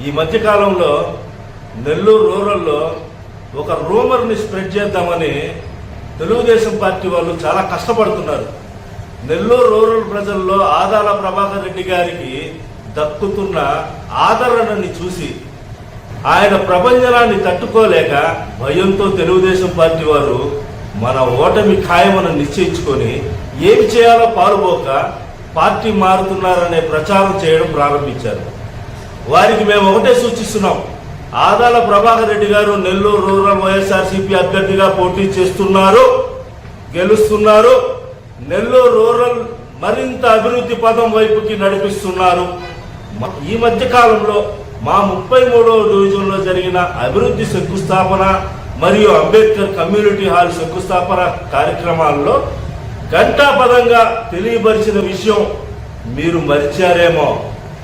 ఈ మధ్యకాలంలో నెల్లూరు రూరల్లో ఒక రూమర్ని స్ప్రెడ్ చేద్దామని తెలుగుదేశం పార్టీ వాళ్ళు చాలా కష్టపడుతున్నారు. నెల్లూరు రూరల్ ప్రజల్లో ఆదాల ప్రభాకర్ రెడ్డి గారికి దక్కుతున్న ఆదరణని చూసి ఆయన ప్రభంజనాన్ని తట్టుకోలేక భయంతో తెలుగుదేశం పార్టీ వారు మన ఓటమి ఖాయమని నిశ్చయించుకొని ఏమి చేయాలో పాల్పోక పార్టీ మారుతున్నారనే ప్రచారం చేయడం ప్రారంభించారు. వారికి మేము ఒకటే సూచిస్తున్నాం, ఆదాల ప్రభాకర్ రెడ్డి గారు నెల్లూరు రూరల్ వైఎస్ఆర్సీపీ అభ్యర్థిగా పోటీ చేస్తున్నారు, గెలుస్తున్నారు. నెల్లూరు రూరల్ మరింత అభివృద్ధి పదం వైపుకి నడిపిస్తున్నారు. ఈ మధ్య కాలంలో మా 33వ డివిజన్లో జరిగిన అభివృద్ధి శంకుస్థాపన మరియు అంబేద్కర్ కమ్యూనిటీ హాల్ శంకుస్థాపన కార్యక్రమాల్లో ఘంటాపదంగా తెలియపరిచిన విషయం మీరు మరిచారేమో.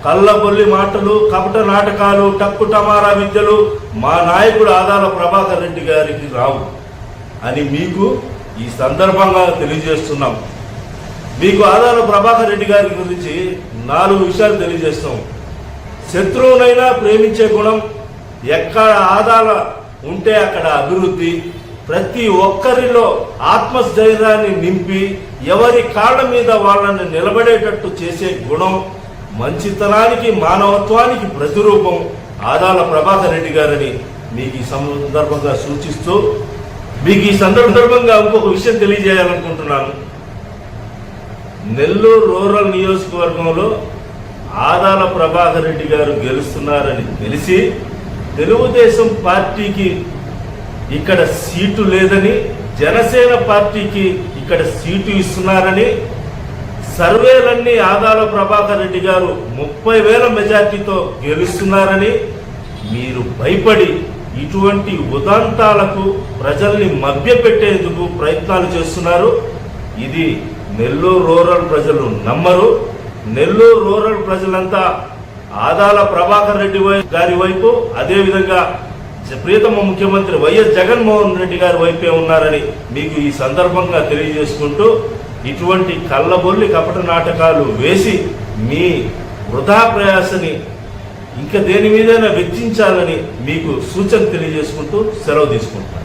కళ్ళబొల్లి మాటలు, కపట నాటకాలు, టక్కు టమారా విద్యలు మా నాయకుడు ఆదాల ప్రభాకర్ రెడ్డి గారికి రావు అని మీకు ఈ సందర్భంగా తెలియజేస్తున్నాం. మీకు ఆదాల ప్రభాకర్ రెడ్డి గారి గురించి 4 విషయాలు తెలియజేస్తాం. శత్రువునైనా ప్రేమించే గుణం, ఎక్కడ ఆదాల ఉంటే అక్కడ అభివృద్ధి, ప్రతి ఒక్కరిలో ఆత్మస్థైర్యాన్ని నింపి ఎవరి కాళ్ళ మీద వాళ్ళని నిలబడేటట్టు చేసే గుణం, మంచితనానికి మానవత్వానికి ప్రతిరూపం ఆదాల ప్రభాకర్ రెడ్డి గారని మీకు ఈ సందర్భంగా సూచిస్తూ మీకు ఈ సందర్భంగా ఇంకొక విషయం తెలియజేయాలనుకుంటున్నాను. నెల్లూరు రూరల్ నియోజకవర్గంలో ఆదాల ప్రభాకర్ రెడ్డి గారు గెలుస్తున్నారని తెలిసి తెలుగుదేశం పార్టీకి ఇక్కడ సీటు లేదని, జనసేన పార్టీకి ఇక్కడ సీటు ఇస్తున్నారని, సర్వేలన్నీ ఆదాల ప్రభాకర్ రెడ్డి గారు 30,000 మెజార్టీతో గెలుస్తున్నారని మీరు భయపడి ఇటువంటి ఉదంతాలకు ప్రజల్ని మభ్యపెట్టేందుకు ప్రయత్నాలు చేస్తున్నారు. ఇది నెల్లూరు రూరల్ ప్రజలు నమ్మరు. నెల్లూరు రూరల్ ప్రజలంతా ఆదాల ప్రభాకర్ రెడ్డి గారి వైపు, అదేవిధంగా ప్రియతమ ముఖ్యమంత్రి వైఎస్ జగన్మోహన్ రెడ్డి గారి వైపే ఉన్నారని మీకు ఈ సందర్భంగా తెలియజేసుకుంటూ, ఇటువంటి కళ్ళబొల్లి కపట నాటకాలు వేసి మీ వృధా ప్రయాసని ఇంకా దేని మీదైనా వెచ్చించాలని మీకు సూచన తెలియజేసుకుంటూ సెలవు తీసుకుంటున్నాను.